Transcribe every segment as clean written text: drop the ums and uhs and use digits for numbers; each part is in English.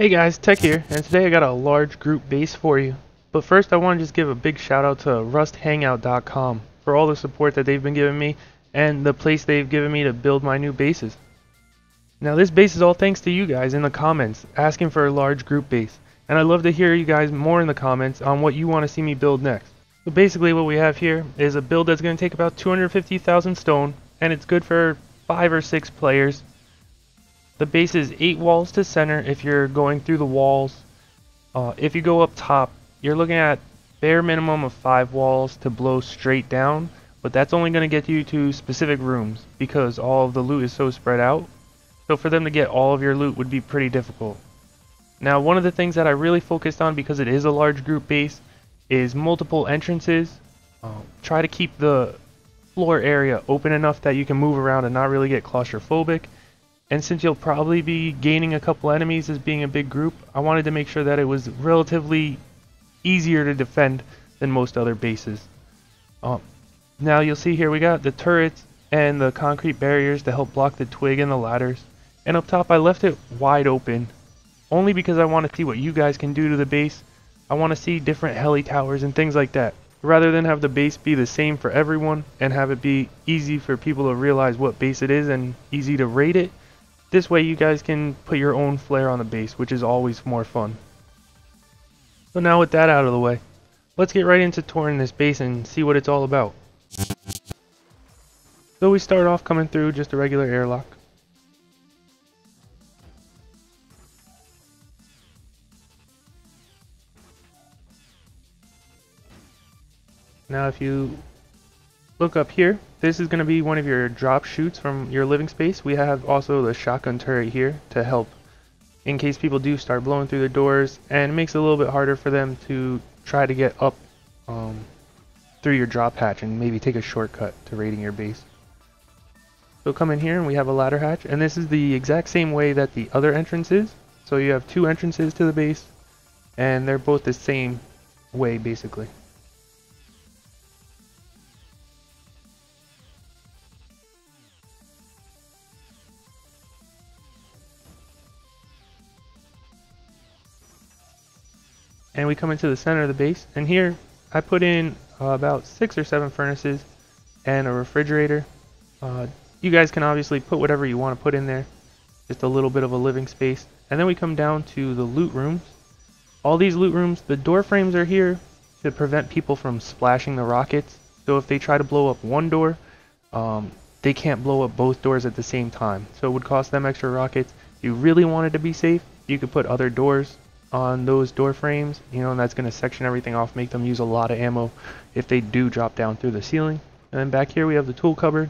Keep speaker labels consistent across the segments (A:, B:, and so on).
A: Hey guys, Tech here, and today I got a large group base for you. But first I want to just give a big shout out to rusthangout.com for all the support that they've been giving me and the place they've given me to build my new bases. Now this base is all thanks to you guys in the comments asking for a large group base, and I'd love to hear you guys more in the comments on what you want to see me build next. So basically what we have here is a build that's going to take about 250,000 stone, and it's good for 5 or 6 players. The base is 8 walls to center if you're going through the walls. If you go up top, you're looking at bare minimum of 5 walls to blow straight down, but that's only going to get you to specific rooms because all of the loot is so spread out. So for them to get all of your loot would be pretty difficult. Now one of the things that I really focused on, because it is a large group base, is multiple entrances. Try to keep the floor area open enough that you can move around and not really get claustrophobic. And since you'll probably be gaining a couple enemies as being a big group, I wanted to make sure that it was relatively easier to defend than most other bases. Now you'll see here we got the turrets and the concrete barriers to help block the twig and the ladders. And up top I left it wide open, only because I want to see what you guys can do to the base. I want to see different heli towers and things like that, rather than have the base be the same for everyone and have it be easy for people to realize what base it is and easy to rate it. This way you guys can put your own flair on the base, which is always more fun. So now with that out of the way, let's get right into touring this base and see what it's all about. So we start off coming through just a regular airlock. Now if you look up here, this is going to be one of your drop chutes from your living space. We have also the shotgun turret here to help in case people do start blowing through the doors, and it makes it a little bit harder for them to try to get up through your drop hatch and maybe take a shortcut to raiding your base. So come in here and we have a ladder hatch, and this is the exact same way that the other entrance is. So you have 2 entrances to the base and they're both the same way basically. And we come into the center of the base, and here I put in about 6 or 7 furnaces and a refrigerator. You guys can obviously put whatever you want to put in there, just a little bit of a living space. And then we come down to the loot rooms. All these loot rooms, the door frames are here to prevent people from splashing the rockets. So if they try to blow up one door, they can't blow up both doors at the same time. So it would cost them extra rockets. If you really wanted to be safe, you could put other doors on those door frames, and that's going to section everything off, make them use a lot of ammo if they do drop down through the ceiling. And then back here we have the tool cupboard.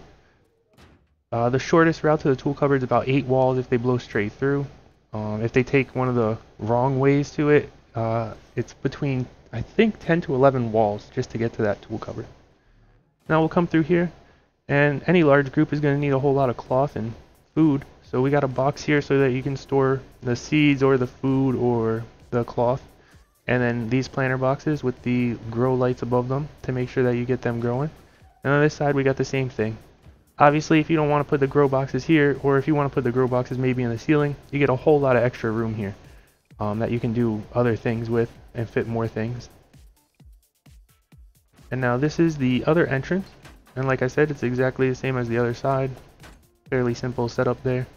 A: The shortest route to the tool cupboard is about 8 walls if they blow straight through. If they take one of the wrong ways to it, it's between, I think, 10 to 11 walls just to get to that tool cupboard. Now we'll come through here, and any large group is going to need a whole lot of cloth and food. So we got a box here so that you can store the seeds or the food or the cloth, and then these planter boxes with the grow lights above them to make sure that you get them growing. And on this side we got the same thing. Obviously if you don't want to put the grow boxes here, or if you want to put the grow boxes maybe in the ceiling, you get a whole lot of extra room here that you can do other things with and fit more things. And now this is the other entrance, and like I said, it's exactly the same as the other side. Fairly simple setup there.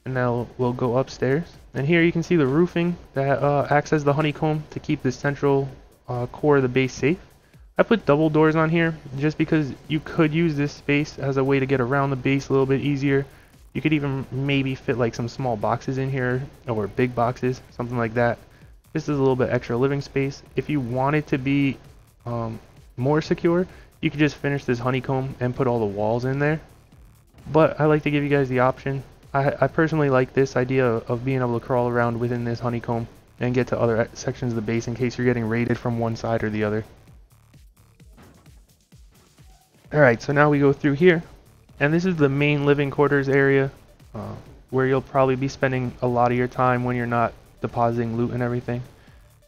A: And now we'll go upstairs, and here you can see the roofing that acts as the honeycomb to keep the central core of the base safe. I put double doors on here just because you could use this space as a way to get around the base a little bit easier. You could even maybe fit like some small boxes in here, or big boxes, something like that. This is a little bit extra living space. If you want it to be more secure, you could just finish this honeycomb and put all the walls in there. But I like to give you guys the option. I personally like this idea of being able to crawl around within this honeycomb and get to other sections of the base in case you're getting raided from one side or the other. Alright, so now we go through here, and this is the main living quarters area where you'll probably be spending a lot of your time when you're not depositing loot and everything.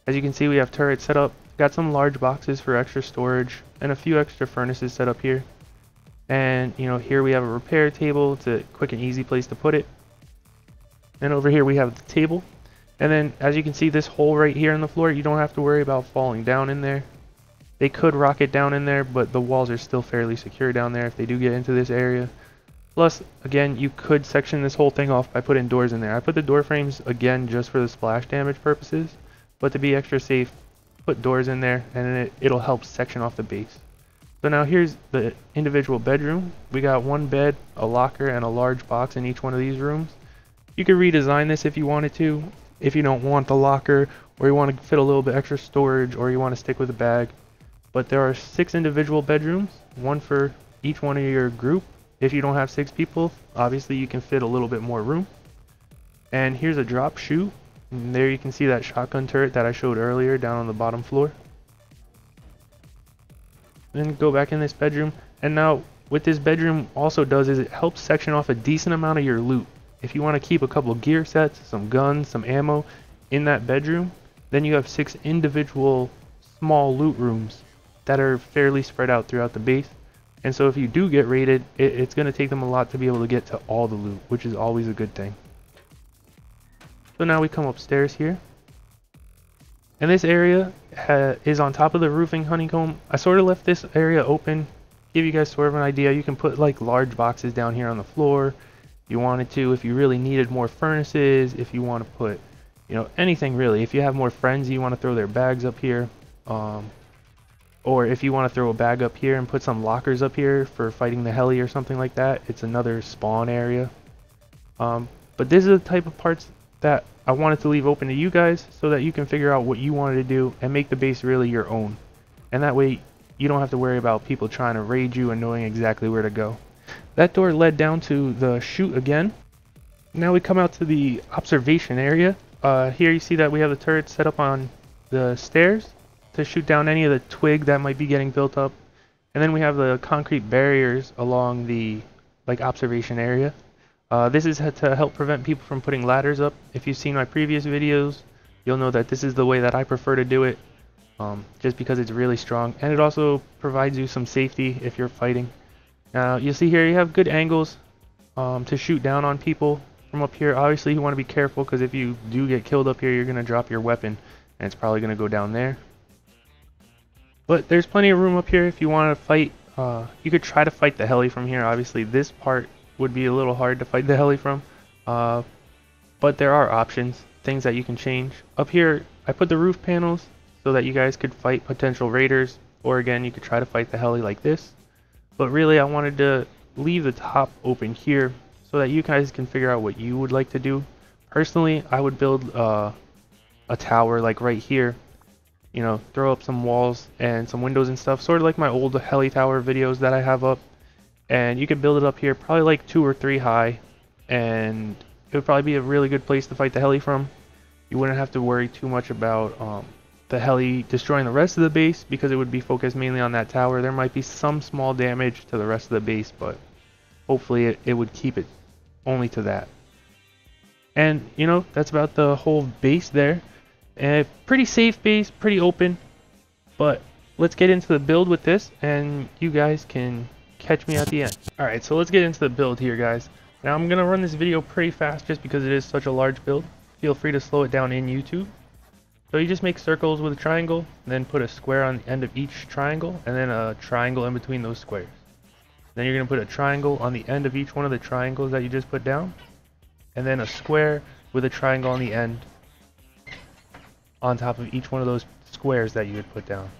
A: As you can see, we have turrets set up, got some large boxes for extra storage, and a few extra furnaces set up here. And here we have a repair table. It's a quick and easy place to put it. And over here we have the table. And then as you can see, this hole right here in the floor, you don't have to worry about falling down in there. They could rocket down in there, but the walls are still fairly secure down there if they do get into this area. Plus, again, you could section this whole thing off by putting doors in there. I put the door frames, again, just for the splash damage purposes. But to be extra safe, put doors in there, and it'll help section off the base. So now here's the individual bedroom. We got one bed, a locker, and a large box in each one of these rooms. You could redesign this if you wanted to. If you don't want the locker, or you want to fit a little bit extra storage, or you want to stick with a bag. But there are 6 individual bedrooms, one for each one of your group. If you don't have 6 people, obviously you can fit a little bit more room. And here's a drop chute. And there you can see that shotgun turret that I showed earlier down on the bottom floor. Then go back in this bedroom. And now what this bedroom also does is it helps section off a decent amount of your loot. If you want to keep a couple gear sets, some guns, some ammo in that bedroom, then you have 6 individual small loot rooms that are fairly spread out throughout the base. And so if you do get raided, it's going to take them a lot to be able to get to all the loot, which is always a good thing. So now we come upstairs here. And this area is on top of the roofing honeycomb. I sort of left this area open, give you guys sort of an idea. You can put like large boxes down here on the floor if you wanted to, if you really needed more furnaces, if you want to put, you know, anything really. If you have more friends, you want to throw their bags up here. Or if you want to throw a bag up here and put some lockers up here for fighting the heli or something like that, it's another spawn area. But this is the type of parts that I wanted to leave open to you guys so that you can figure out what you wanted to do and make the base really your own. And that way you don't have to worry about people trying to raid you and knowing exactly where to go. That door led down to the chute again. Now we come out to the observation area. Here you see that we have the turret set up on the stairs to shoot down any of the twig that might be getting built up. And then we have the concrete barriers along the observation area. This is to help prevent people from putting ladders up. If you've seen my previous videos, you'll know that this is the way that I prefer to do it, just because it's really strong. And it also provides you some safety if you're fighting. Now you'll see here you have good angles to shoot down on people from up here. Obviously you want to be careful, because if you do get killed up here, you're going to drop your weapon and it's probably going to go down there. But there's plenty of room up here if you want to fight. You could try to fight the heli from here. Obviously this part would be a little hard to fight the heli from. But there are options, things that you can change. Up here I put the roof panels so that you guys could fight potential raiders. Or again, you could try to fight the heli like this. But really I wanted to leave the top open here so that you guys can figure out what you would like to do. Personally, I would build a tower like right here. You know, throw up some walls and some windows and stuff, sort of like my old heli tower videos that I have up. And you could build it up here, probably like 2 or 3 high, and it would probably be a really good place to fight the heli from. You wouldn't have to worry too much about the heli destroying the rest of the base, because it would be focused mainly on that tower. There might be some small damage to the rest of the base, but hopefully it would keep it only to that. And you know, that's about the whole base there. And pretty safe base, pretty open. But let's get into the build with this, and you guys can catch me at the end. Alright, so let's get into the build here, guys. Now I'm going to run this video pretty fast just because it is such a large build. Feel free to slow it down in YouTube. So you just make circles with a triangle, then put a square on the end of each triangle, and then a triangle in between those squares. Then you're going to put a triangle on the end of each one of the triangles that you just put down, and then a square with a triangle on the end on top of each one of those squares that you had put down.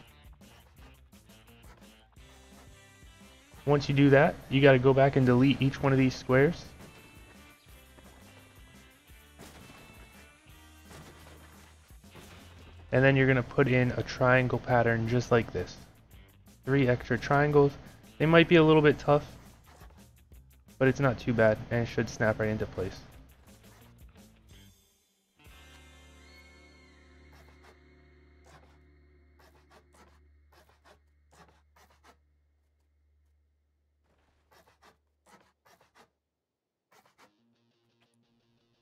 A: Once you do that, you got to go back and delete each one of these squares. And then you're going to put in a triangle pattern just like this. 3 extra triangles. They might be a little bit tough, but it's not too bad, and it should snap right into place.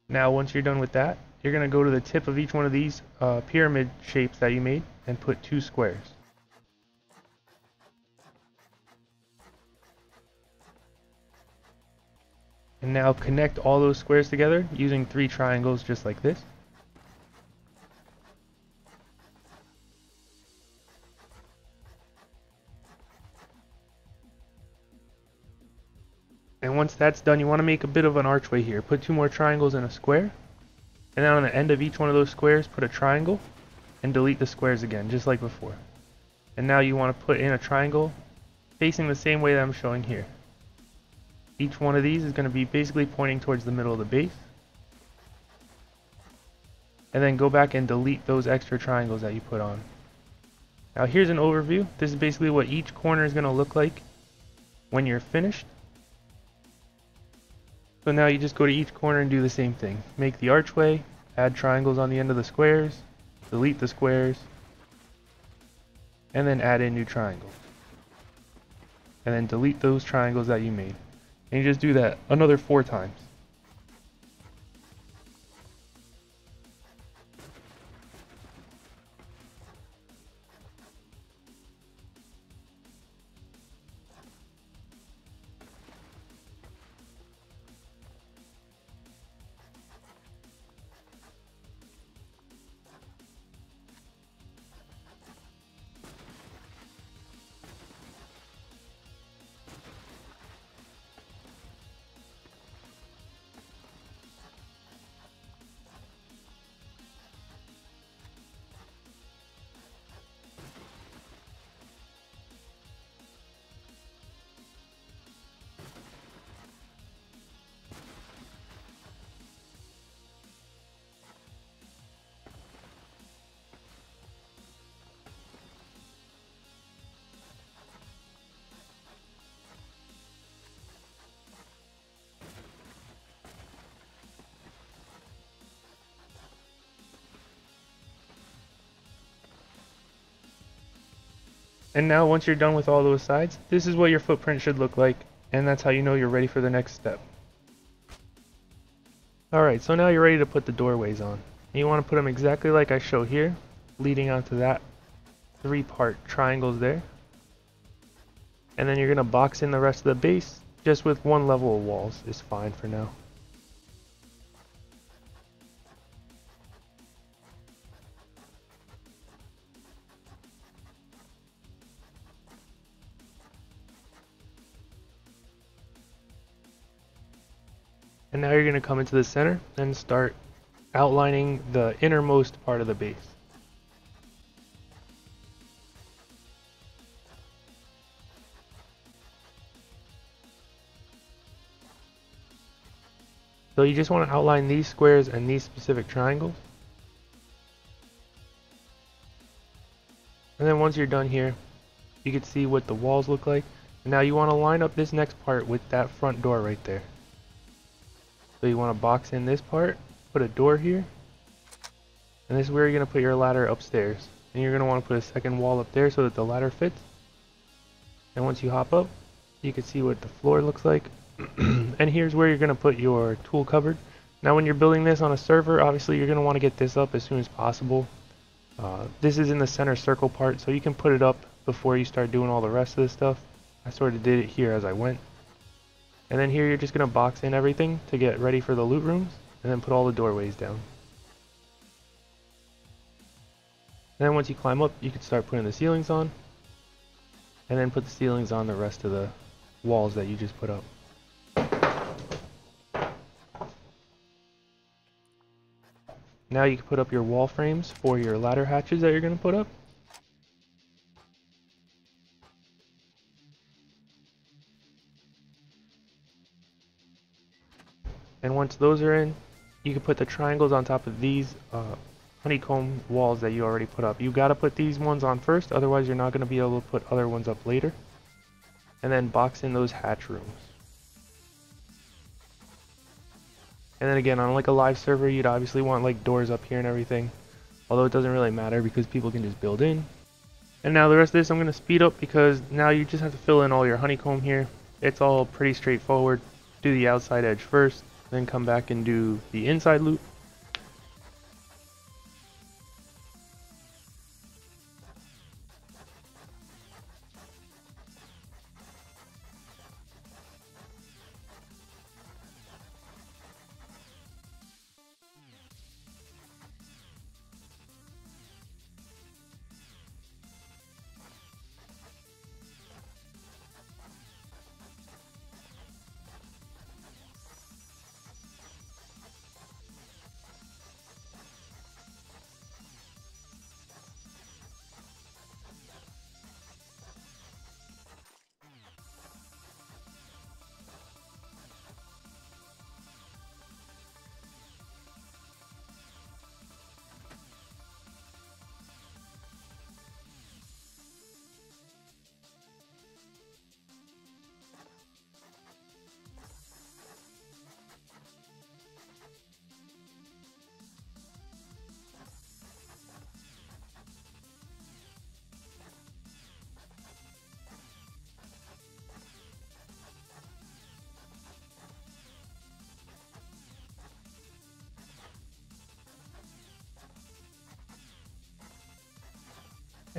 A: Now once you're done with that, you're going to go to the tip of each one of these pyramid shapes that you made and put 2 squares. And now connect all those squares together using 3 triangles just like this. And once that's done, you want to make a bit of an archway here. Put 2 more triangles in a square. And then on the end of each one of those squares, put a triangle and delete the squares again, just like before. And now you want to put in a triangle facing the same way that I'm showing here. Each one of these is going to be basically pointing towards the middle of the base. And then go back and delete those extra triangles that you put on. Now here's an overview. This is basically what each corner is going to look like when you're finished. So now you just go to each corner and do the same thing. Make the archway, add triangles on the end of the squares, delete the squares, and then add in new triangles. And then delete those triangles that you made. And you just do that another 4 times. And now once you're done with all those sides, this is what your footprint should look like, and that's how you know you're ready for the next step. Alright, so now you're ready to put the doorways on. And you want to put them exactly like I show here, leading onto that 3-part triangles there. And then you're going to box in the rest of the base, just with 1 level of walls is fine for now. And now you're going to come into the center and start outlining the innermost part of the base. So you just want to outline these squares and these specific triangles. And then once you're done here, you can see what the walls look like. And now you want to line up this next part with that front door right there. So you want to box in this part, put a door here, and this is where you're going to put your ladder upstairs. And you're going to want to put a second wall up there so that the ladder fits. And once you hop up, you can see what the floor looks like. And here's where you're going to put your tool cupboard. Now when you're building this on a server, obviously you're going to want to get this up as soon as possible. This is in the center circle part, so you can put it up before you start doing all the rest of this stuff. I sort of did it here as I went. And then here you're just going to box in everything to get ready for the loot rooms, and then put all the doorways down. And then once you climb up, you can start putting the ceilings on, and then put the ceilings on the rest of the walls that you just put up. Now you can put up your wall frames for your ladder hatches that you're going to put up. And once those are in, you can put the triangles on top of these honeycomb walls that you already put up. You got to put these ones on first, otherwise you're not going to be able to put other ones up later. And then box in those hatch rooms. And then again, on like a live server, you'd obviously want like doors up here and everything. Although it doesn't really matter because people can just build in. And now the rest of this I'm going to speed up because now you just have to fill in all your honeycomb here. It's all pretty straightforward. Do the outside edge first, then come back and do the inside loop.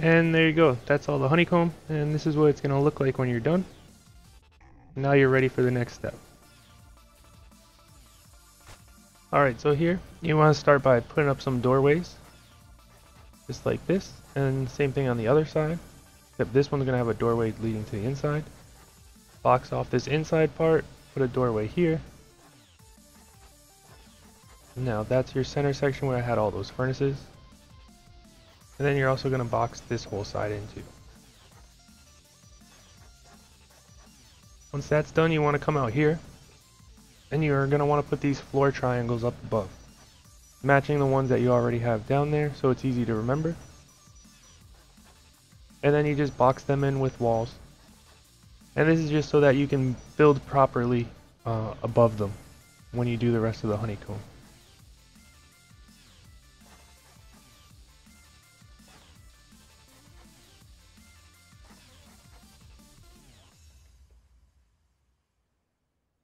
A: And there you go, that's all the honeycomb, and this is what it's going to look like when you're done. Now you're ready for the next step. Alright, so here you want to start by putting up some doorways, just like this, and same thing on the other side, except this one's going to have a doorway leading to the inside. Box off this inside part, put a doorway here. Now that's your center section where I had all those furnaces. And then you're also going to box this whole side in too. Once that's done, you want to come out here. And you're going to want to put these floor triangles up above, matching the ones that you already have down there, so it's easy to remember. And then you just box them in with walls. And this is just so that you can build properly above them when you do the rest of the honeycomb.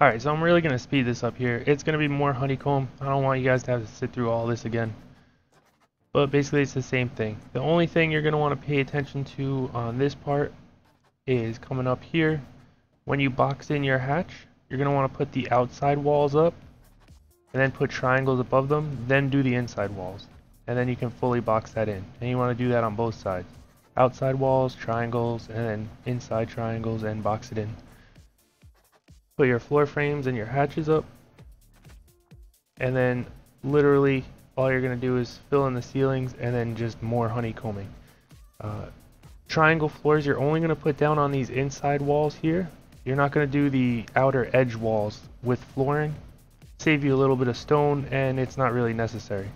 A: Alright, so I'm really going to speed this up here. It's going to be more honeycomb. I don't want you guys to have to sit through all this again. But basically it's the same thing. The only thing you're going to want to pay attention to on this part is coming up here. When you box in your hatch, you're going to want to put the outside walls up and then put triangles above them, then do the inside walls. And then you can fully box that in. And you want to do that on both sides. Outside walls, triangles, and then inside triangles, and box it in. Put your floor frames and your hatches up, and then literally all you're going to do is fill in the ceilings and then just more honeycombing. Triangle floors you're only going to put down on these inside walls here. You're not going to do the outer edge walls with flooring. Save you a little bit of stone, and it's not really necessary.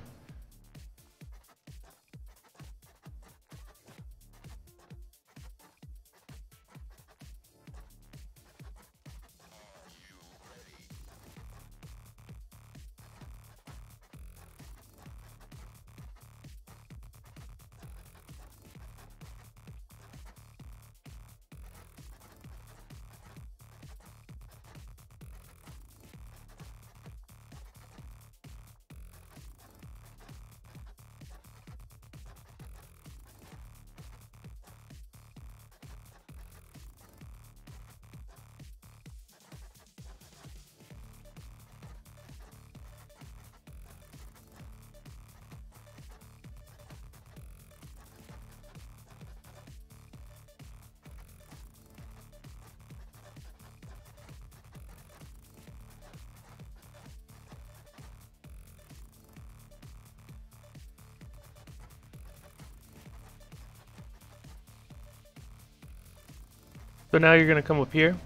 A: So now you're going to come up here,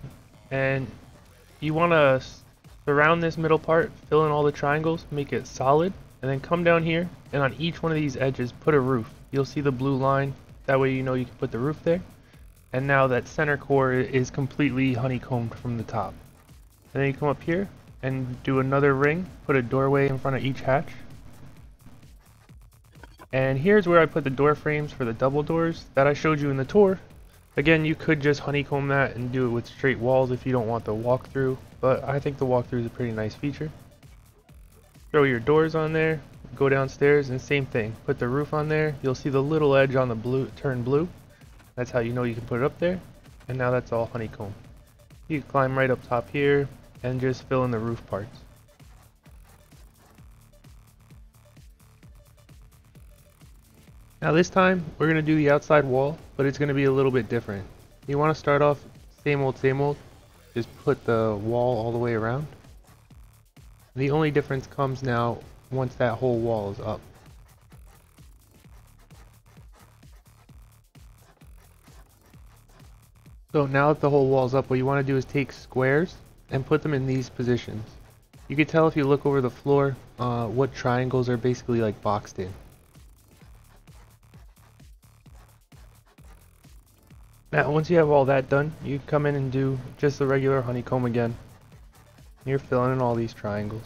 A: and you want to surround this middle part, fill in all the triangles, make it solid, and then come down here, and on each one of these edges put a roof. You'll see the blue line, that way you know you can put the roof there. And now that center core is completely honeycombed from the top. And then you come up here and do another ring, put a doorway in front of each hatch. And here's where I put the door frames for the double doors that I showed you in the tour. Again, you could just honeycomb that and do it with straight walls if you don't want the walkthrough, but I think the walkthrough is a pretty nice feature. Throw your doors on there, go downstairs, and same thing. Put the roof on there. You'll see the little edge on the blue turn blue. That's how you know you can put it up there. And now that's all honeycomb. You can climb right up top here and just fill in the roof parts. Now this time, we're going to do the outside wall, but it's going to be a little bit different. You want to start off same old, just put the wall all the way around. The only difference comes now once that whole wall is up. So now that the whole wall's up, what you want to do is take squares and put them in these positions. You can tell if you look over the floor what triangles are basically like boxed in. Now once you have all that done, you come in and do just the regular honeycomb again. You're filling in all these triangles.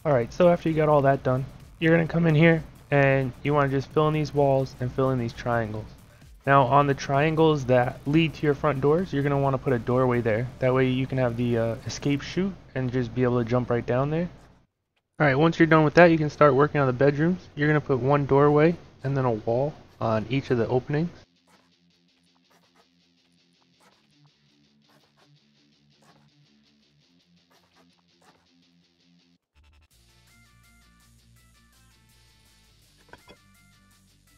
A: Alright, so after you got all that done, you're going to come in here and you want to just fill in these walls and fill in these triangles. Now on the triangles that lead to your front doors, you're going to want to put a doorway there. That way you can have the escape chute and just be able to jump right down there. Alright, once you're done with that, you can start working on the bedrooms. You're going to put one doorway and then a wall on each of the openings.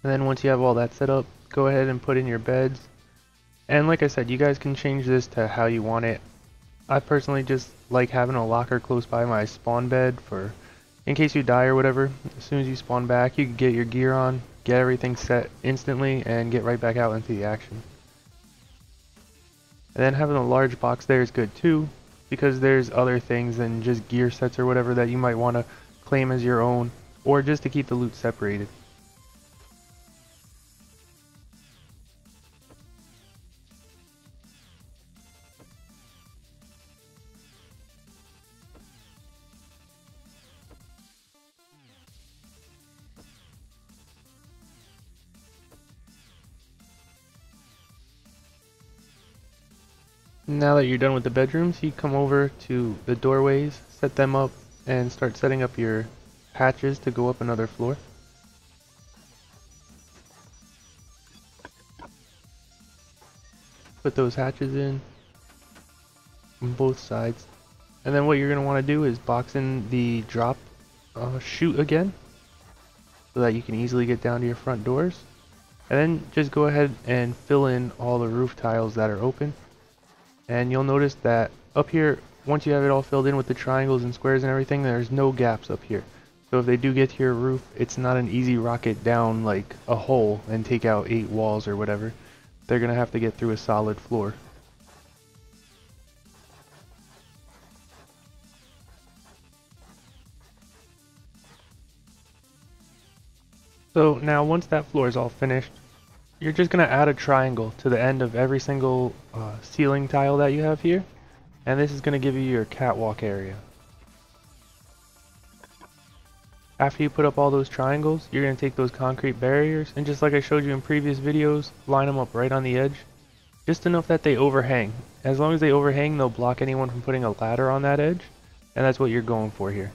A: And then once you have all that set up, go ahead and put in your beds. And like I said, you guys can change this to how you want it. I personally just like having a locker close by my spawn bed for in case you die or whatever. As soon as you spawn back, you can get your gear on, get everything set instantly, and get right back out into the action. And then having a large box there is good too, because there's other things than just gear sets or whatever that you might want to claim as your own, or just to keep the loot separated. Now that you're done with the bedrooms, you come over to the doorways, set them up, and start setting up your hatches to go up another floor. Put those hatches in on both sides. And then what you're going to want to do is box in the drop chute again, so that you can easily get down to your front doors. And then just go ahead and fill in all the roof tiles that are open. And you'll notice that up here, once you have it all filled in with the triangles and squares and everything, there's no gaps up here. So if they do get to your roof, it's not an easy rocket down like a hole and take out 8 walls or whatever. They're going to have to get through a solid floor. So now once that floor is all finished, you're just going to add a triangle to the end of every single ceiling tile that you have here, and this is going to give you your catwalk area. After you put up all those triangles, you're going to take those concrete barriers, and just like I showed you in previous videos, line them up right on the edge, just enough that they overhang. As long as they overhang, they'll block anyone from putting a ladder on that edge, and that's what you're going for here.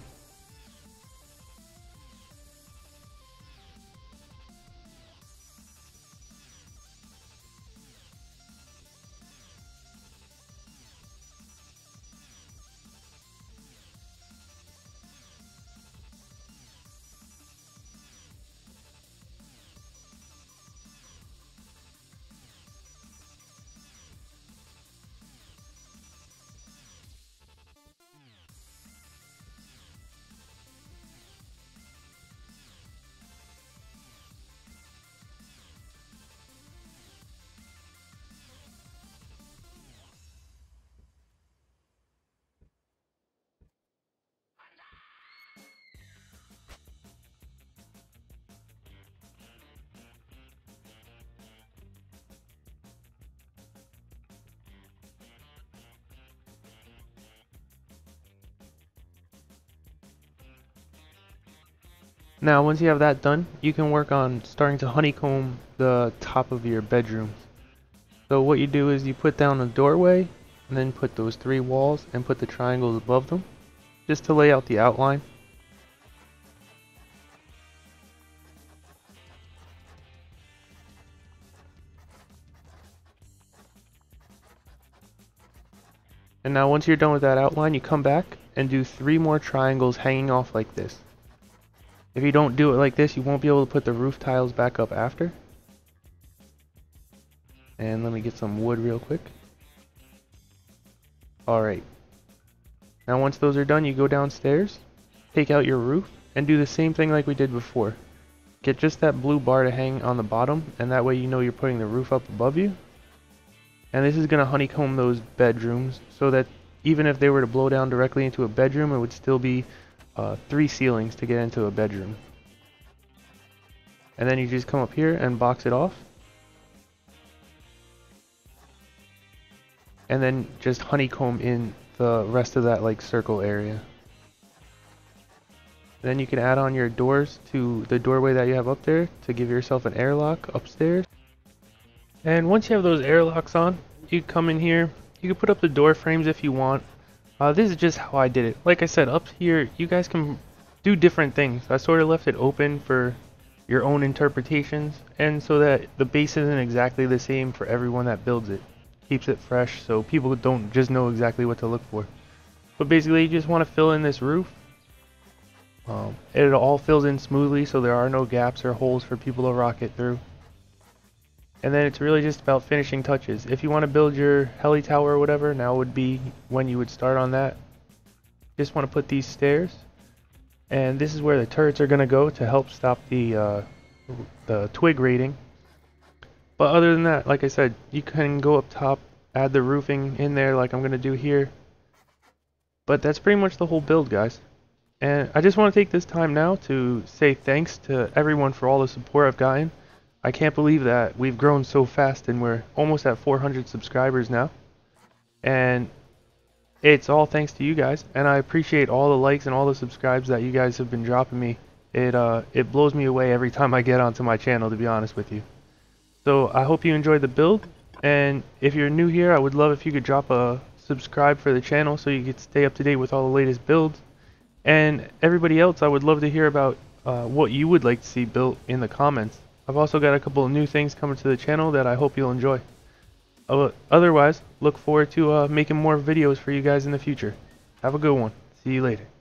A: Now once you have that done, you can work on starting to honeycomb the top of your bedrooms. So what you do is you put down a doorway, and then put those 3 walls and put the triangles above them, just to lay out the outline. And now once you're done with that outline, you come back and do 3 more triangles hanging off like this. If you don't do it like this, you won't be able to put the roof tiles back up after. And let me get some wood real quick. Alright. Now once those are done, you go downstairs, take out your roof, and do the same thing like we did before. Get just that blue bar to hang on the bottom, and that way you know you're putting the roof up above you. And this is going to honeycomb those bedrooms, so that even if they were to blow down directly into a bedroom, it would still be 3 ceilings to get into a bedroom. And then you just come up here and box it off. And then just honeycomb in the rest of that like circle area. Then you can add on your doors to the doorway that you have up there to give yourself an airlock upstairs. And once you have those airlocks on, you come in here. You can put up the door frames if you want. This is just how I did it. Like I said, up here you guys can do different things. I sort of left it open for your own interpretations, and so that the base isn't exactly the same for everyone that builds it. Keeps it fresh so people don't just know exactly what to look for. But basically you just want to fill in this roof. It all fills in smoothly so there are no gaps or holes for people to rocket through. And then it's really just about finishing touches. If you want to build your heli tower or whatever, now would be when you would start on that. Just want to put these stairs, and this is where the turrets are going to go to help stop the twig raiding. But other than that, like I said, you can go up top, add the roofing in there like I'm going to do here. But that's pretty much the whole build, guys. And I just want to take this time now to say thanks to everyone for all the support I've gotten. I can't believe that we've grown so fast and we're almost at 400 subscribers now. And it's all thanks to you guys, and I appreciate all the likes and all the subscribes that you guys have been dropping me. It blows me away every time I get onto my channel, to be honest with you. So I hope you enjoyed the build, and if you're new here, I would love if you could drop a subscribe for the channel so you could stay up to date with all the latest builds. And everybody else, I would love to hear about what you would like to see built in the comments. I've also got a couple of new things coming to the channel that I hope you'll enjoy. Otherwise, look forward to making more videos for you guys in the future. Have a good one. See you later.